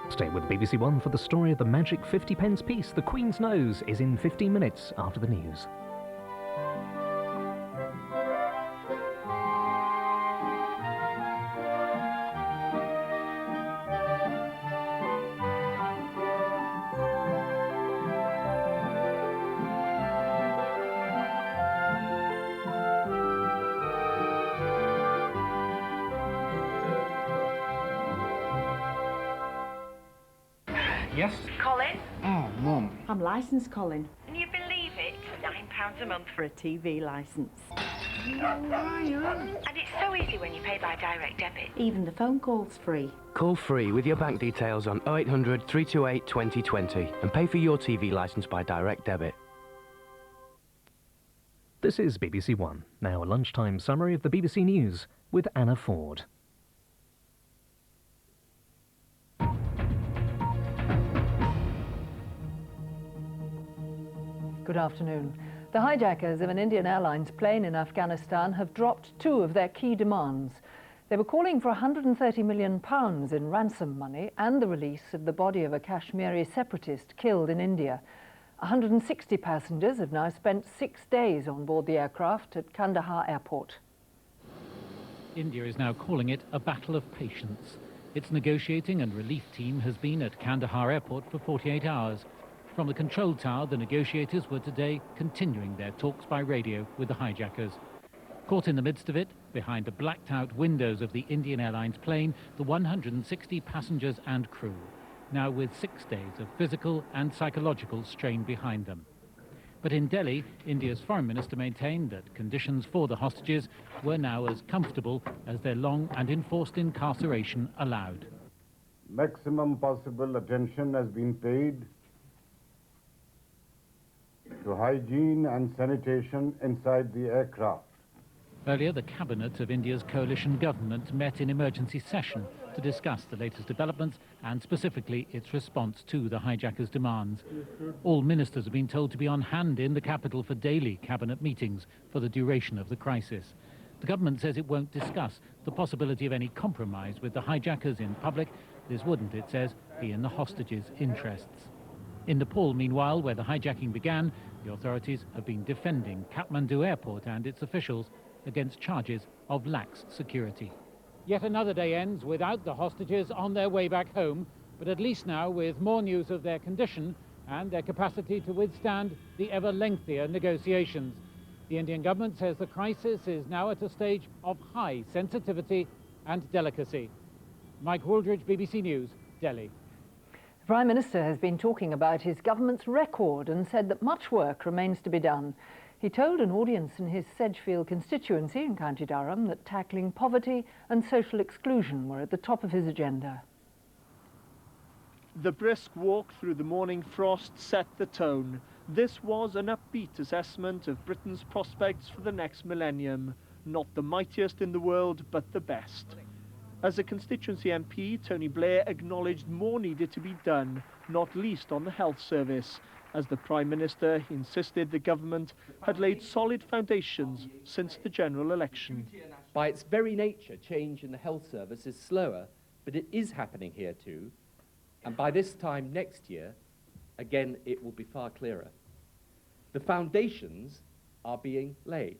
Stay with BBC One for the story of the magic 50p piece. The Queen's Nose is in 15 minutes after the news. Yes? Colin? Oh, Mum. I'm licensed, Colin. Can you believe it? £9 a month For a TV licence. And it's so easy when you pay by direct debit. Even the phone call's free. Call free with your bank details on 0800 328 2020 and pay for your TV licence by direct debit. This is BBC One. Now a lunchtime summary of the BBC News with Anna Ford. Good afternoon. The hijackers of an Indian Airlines plane in Afghanistan have dropped two of their key demands. They were calling for £130 million in ransom money and the release of the body of a Kashmiri separatist killed in India. 160 passengers have now spent 6 days on board the aircraft at Kandahar airport. India is now calling it a battle of patience. Its negotiating and relief team has been at Kandahar airport for 48 hours. From the control tower, the negotiators were today continuing their talks by radio with the hijackers. Caught in the midst of it, behind the blacked-out windows of the Indian Airlines plane, the 160 passengers and crew, now with 6 days of physical and psychological strain behind them. But in Delhi, India's foreign minister maintained that conditions for the hostages were now as comfortable as their long and enforced incarceration allowed. Maximum possible attention has been paid to hygiene and sanitation inside the aircraft. Earlier, the cabinet of India's coalition government met in emergency session to discuss the latest developments and specifically its response to the hijackers' demands. All ministers have been told to be on hand in the capital for daily cabinet meetings for the duration of the crisis. The government says it won't discuss the possibility of any compromise with the hijackers in public. This wouldn't, it says, be in the hostages' interests. In Nepal, meanwhile, where the hijacking began, the authorities have been defending Kathmandu airport and its officials against charges of lax security. Yet another day ends without the hostages on their way back home, but at least now with more news of their condition and their capacity to withstand the ever lengthier negotiations. The Indian government says the crisis is now at a stage of high sensitivity and delicacy. Mike Wooldridge, BBC News, Delhi. The Prime Minister has been talking about his government's record and said that much work remains to be done. He told an audience in his Sedgefield constituency in County Durham that tackling poverty and social exclusion were at the top of his agenda. The brisk walk through the morning frost set the tone. This was an upbeat assessment of Britain's prospects for the next millennium. Not the mightiest in the world, but the best. As a constituency MP, Tony Blair acknowledged more needed to be done, not least on the health service, as the Prime Minister insisted the government had laid solid foundations since the general election. By its very nature, change in the health service is slower, but it is happening here too, and by this time next year, again, it will be far clearer. The foundations are being laid.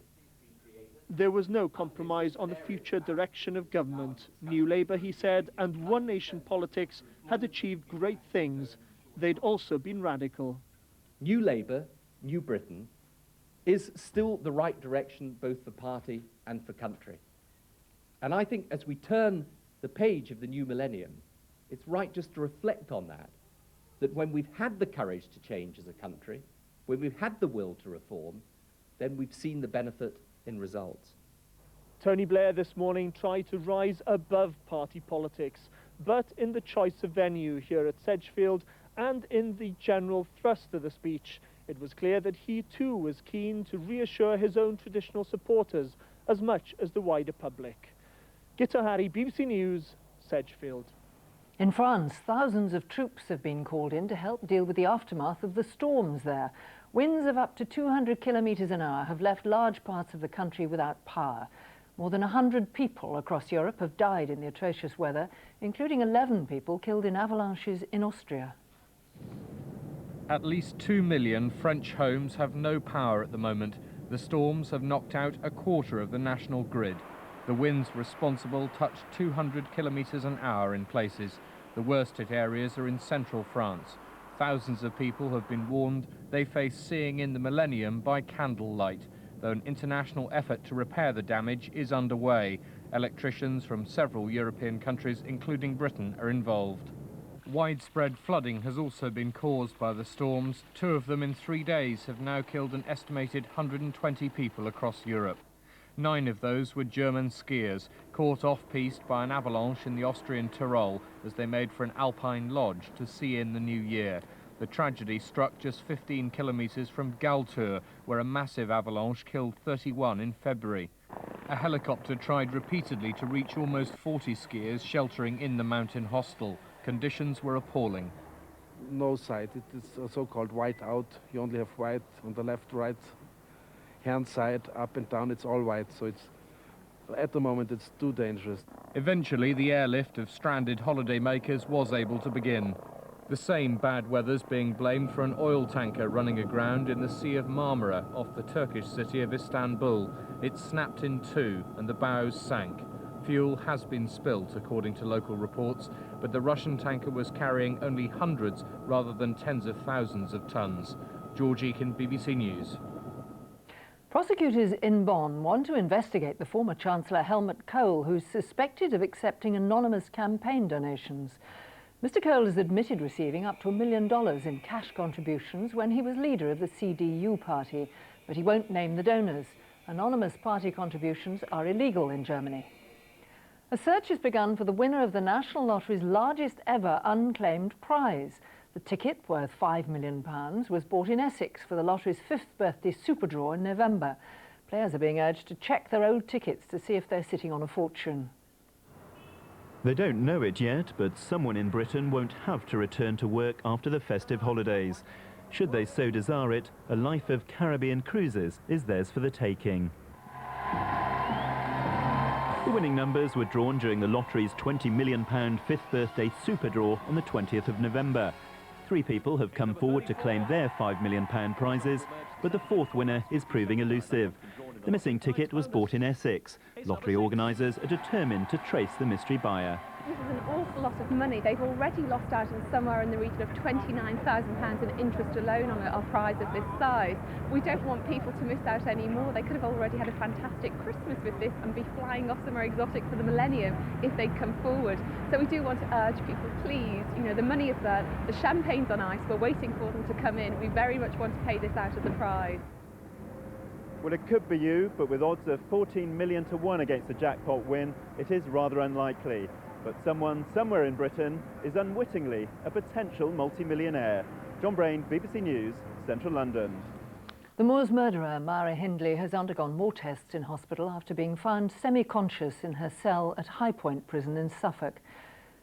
There was no compromise on the future direction of government. New Labour, he said, and One Nation politics had achieved great things. They'd also been radical. New Labour, New Britain, is still the right direction both for party and for country. And I think as we turn the page of the new millennium, it's right just to reflect on that when we've had the courage to change as a country, when we've had the will to reform, then we've seen the benefit in results. Tony Blair this morning tried to rise above party politics, but in the choice of venue here at Sedgefield and in the general thrust of the speech, it was clear that he too was keen to reassure his own traditional supporters as much as the wider public. Gitta Hari, BBC News, Sedgefield. In France, thousands of troops have been called in to help deal with the aftermath of the storms there. Winds of up to 200 kilometres an hour have left large parts of the country without power. More than 100 people across Europe have died in the atrocious weather, including 11 people killed in avalanches in Austria. At least 2 million French homes have no power at the moment. The storms have knocked out a quarter of the national grid. The winds responsible touched 200 kilometres an hour in places. The worst hit areas are in central France. Thousands of people have been warned they face seeing in the millennium by candlelight, though an international effort to repair the damage is underway. Electricians from several European countries, including Britain, are involved. Widespread flooding has also been caused by the storms. 2 of them in 3 days have now killed an estimated 120 people across Europe. 9 of those were German skiers, caught off-piste by an avalanche in the Austrian Tyrol as they made for an alpine lodge to see in the new year. The tragedy struck just 15 kilometres from Galtour, where a massive avalanche killed 31 in February. A helicopter tried repeatedly to reach almost 40 skiers sheltering in the mountain hostel. Conditions were appalling. No sight. It is a so-called white out. You only have white on the left, right, hand side, up and down. It's all white, so it's at the moment it's too dangerous. Eventually, the airlift of stranded holidaymakers was able to begin. The same bad weather's being blamed for an oil tanker running aground in the Sea of Marmara off the Turkish city of Istanbul. It snapped in 2 and the bows sank. Fuel has been spilt, according to local reports, but the Russian tanker was carrying only hundreds rather than tens of thousands of tons. George Eakin, BBC News. Prosecutors in Bonn want to investigate the former Chancellor Helmut Kohl, who's suspected of accepting anonymous campaign donations. Mr. Kohl has admitted receiving up to $1 million in cash contributions when he was leader of the CDU party, but he won't name the donors. Anonymous party contributions are illegal in Germany. A search has begun for the winner of the National Lottery's largest ever unclaimed prize. The ticket, worth £5 million, was bought in Essex for the lottery's 5th birthday super draw in November. Players are being urged to check their old tickets to see if they're sitting on a fortune. They don't know it yet, but someone in Britain won't have to return to work after the festive holidays. Should they so desire it, a life of Caribbean cruises is theirs for the taking. The winning numbers were drawn during the lottery's £20 million 5th birthday super draw on the 20th of November. 3 people have come forward to claim their £5 million prizes, but the 4th winner is proving elusive. The missing ticket was bought in Essex. Lottery organisers are determined to trace the mystery buyer. This is an awful lot of money. They've already lost out on somewhere in the region of £29,000 in interest alone on a prize of this size. We don't want people to miss out anymore. They could have already had a fantastic Christmas with this and be flying off somewhere exotic for the millennium if they'd come forward. So we do want to urge people, please, the money is there, the champagne's on ice, we're waiting for them to come in. We very much want to pay this out as a prize. Well, it could be you, but with odds of 14 million to 1 against the jackpot win, it is rather unlikely. But someone somewhere in Britain is unwittingly a potential multi-millionaire. John Brain, BBC News, Central London. The Moors murderer, Myra Hindley, has undergone more tests in hospital after being found semi-conscious in her cell at High Point Prison in Suffolk.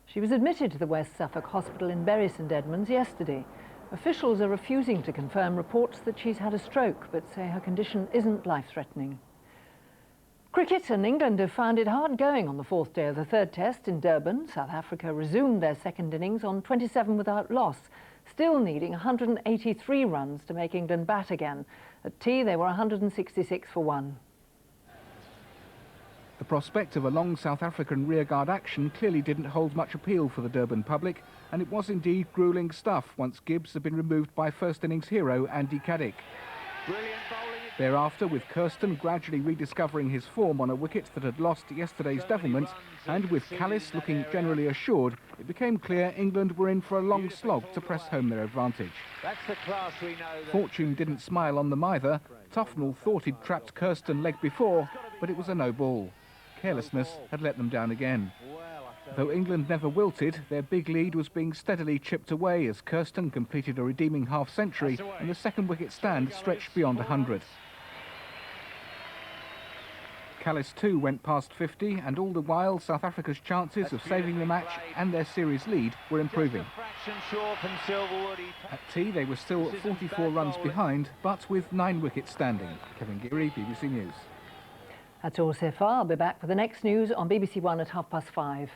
She was admitted to the West Suffolk Hospital in Bury St Edmunds yesterday. Officials are refusing to confirm reports that she's had a stroke, but say her condition isn't life-threatening. Cricket and England have found it hard going on the 4th day of the 3rd test in Durban. South Africa resumed their second innings on 27 without loss, still needing 183 runs to make England bat again. At tea, they were 166 for 1. The prospect of a long South African rearguard action clearly didn't hold much appeal for the Durban public, and it was indeed gruelling stuff once Gibbs had been removed by first innings hero Andy Caddick. Thereafter, with Kirsten gradually rediscovering his form on a wicket that had lost yesterday's devilment, and with Kallis looking generally assured, it became clear England were in for a long slog to press home their advantage. That's the class we know. Fortune didn't smile on them either. Tufnell thought he'd trapped Kirsten leg before, but it was a no ball. Carelessness had let them down again. Though England never wilted, their big lead was being steadily chipped away as Kirsten completed a redeeming half-century and the second wicket stand stretched beyond 100. Kallis too went past 50, and all the while South Africa's chances of saving the match and their series lead were improving. At tea they were still 44 runs behind, but with 9 wickets standing. Kevin Geary, BBC News. That's all so far. I'll be back for the next news on BBC One at 5:30.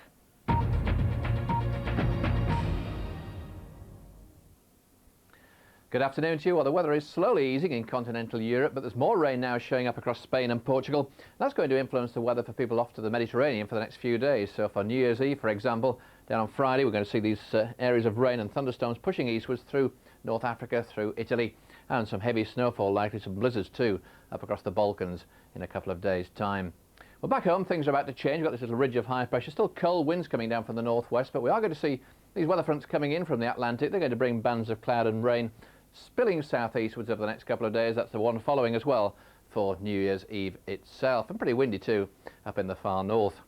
Good afternoon to you. Well, the weather is slowly easing in continental Europe, but there's more rain now showing up across Spain and Portugal. That's going to influence the weather for people off to the Mediterranean for the next few days. So for New Year's Eve, for example, down on Friday, we're going to see these areas of rain and thunderstorms pushing eastwards through North Africa, through Italy, and some heavy snowfall, likely some blizzards too, up across the Balkans in a couple of days' time. Well, back home, things are about to change. We've got this little ridge of high pressure, still cold winds coming down from the northwest, but we are going to see these weather fronts coming in from the Atlantic. They're going to bring bands of cloud and rain spilling southeastwards over the next couple of days. That's the one following as well for New Year's Eve itself, and pretty windy too up in the far north.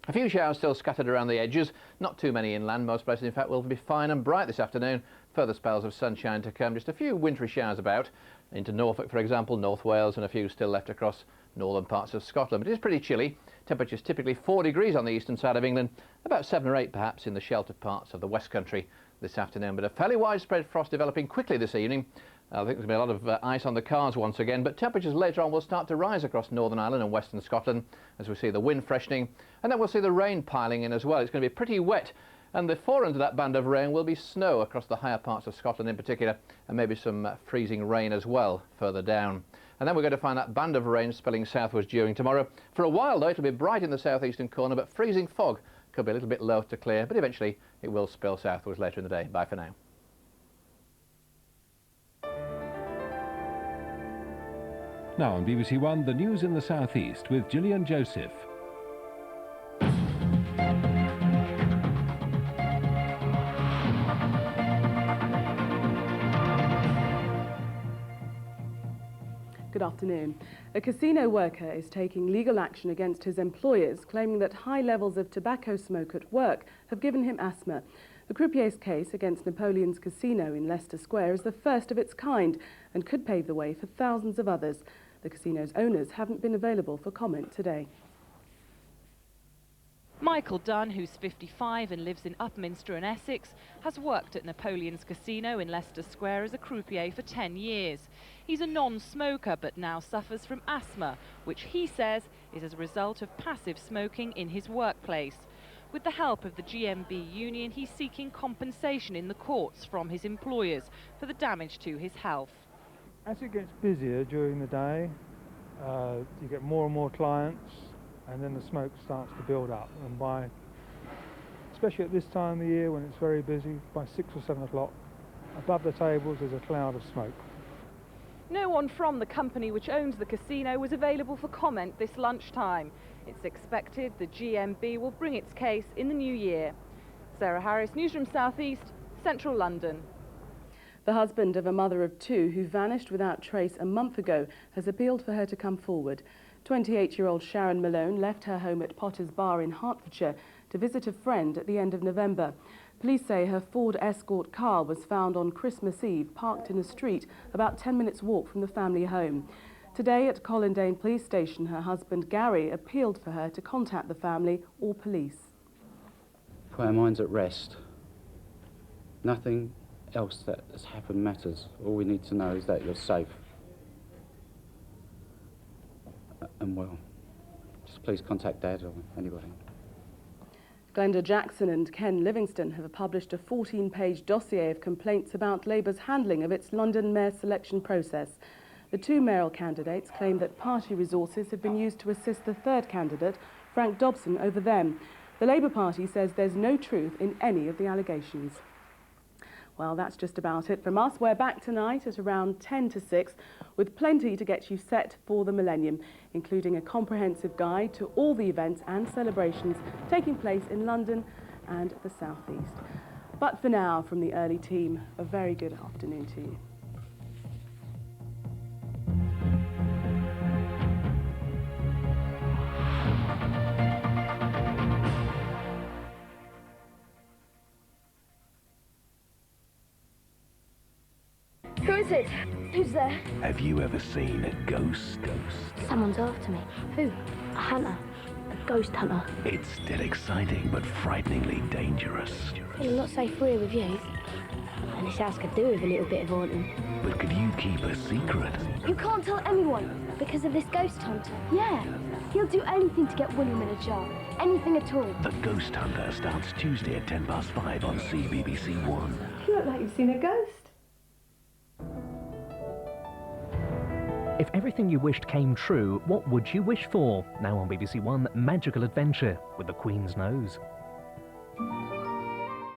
A few showers still scattered around the edges, not too many inland. Most places in fact will be fine and bright this afternoon. Further spells of sunshine to come, just a few wintry showers about into Norfolk, for example, North Wales, and a few still left across northern parts of Scotland. But it is pretty chilly. Temperatures typically 4 degrees on the eastern side of England, about 7 or 8 perhaps in the sheltered parts of the West Country this afternoon. But a fairly widespread frost developing quickly this evening. I think there's going to be a lot of ice on the cars once again, but temperatures later on will start to rise across Northern Ireland and Western Scotland as we see the wind freshening, and then we'll see the rain piling in as well. It's going to be pretty wet, and the forerunner to that band of rain will be snow across the higher parts of Scotland in particular, and maybe some freezing rain as well further down. And then we're going to find that band of rain spilling southwards during tomorrow. For a while though, it'll be bright in the southeastern corner, but freezing fog could be a little bit low to clear, but eventually it will spill southwards later in the day. Bye for now. Now on BBC One, the news in the southeast with Gillian Joseph. Good afternoon. A casino worker is taking legal action against his employers, claiming that high levels of tobacco smoke at work have given him asthma. The croupier's case against Napoleon's Casino in Leicester Square is the first of its kind and could pave the way for thousands of others. The casino's owners haven't been available for comment today. Michael Dunn, who's 55 and lives in Upminster in Essex, has worked at Napoleon's Casino in Leicester Square as a croupier for 10 years. He's a non-smoker but now suffers from asthma, which he says is as a result of passive smoking in his workplace. With the help of the GMB union, he's seeking compensation in the courts from his employers for the damage to his health. As it gets busier during the day, you get more and more clients, and then the smoke starts to build up. And especially at this time of the year when it's very busy, by 6 or 7 o'clock, above the tables there's a cloud of smoke. No one from the company which owns the casino was available for comment this lunchtime. It's expected the GMB will bring its case in the new year. Sarah Harris, Newsroom South East, Central London. The husband of a mother of 2 who vanished without trace a month ago has appealed for her to come forward. 28-year-old Sharon Malone left her home at Potter's Bar in Hertfordshire to visit a friend at the end of November. Police say her Ford Escort car was found on Christmas Eve parked in a street about 10 minutes walk from the family home. Today at Colindale Police Station, her husband Gary appealed for her to contact the family or police. Put our minds at rest. Nothing else that has happened matters. All we need to know is that you're safe and well. Just please contact Dad or anybody. Glenda Jackson and Ken Livingstone have published a 14-page dossier of complaints about Labour's handling of its London mayor selection process. The 2 mayoral candidates claim that party resources have been used to assist the third candidate, Frank Dobson, over them. The Labour Party says there's no truth in any of the allegations. Well, that's just about it from us. We're back tonight at around 10 to 6 with plenty to get you set for the millennium, including a comprehensive guide to all the events and celebrations taking place in London and the South East. But for now, from the early team, a very good afternoon to you. Who is it? Who's there? Have you ever seen a ghost? Someone's after me. Who? A hunter? A ghost hunter. It's still exciting, but frighteningly dangerous. I feel a lot safer here with you. And this house could do with a little bit of haunting. But could you keep a secret? You can't tell anyone because of this ghost hunter. Yeah, he'll do anything to get William in a jar. Anything at all. The Ghost Hunter starts Tuesday at 5:10 on CBBC One. You look like you've seen a ghost. If everything you wished came true, what would you wish for? Now on BBC One, Magical Adventure with the Queen's Nose.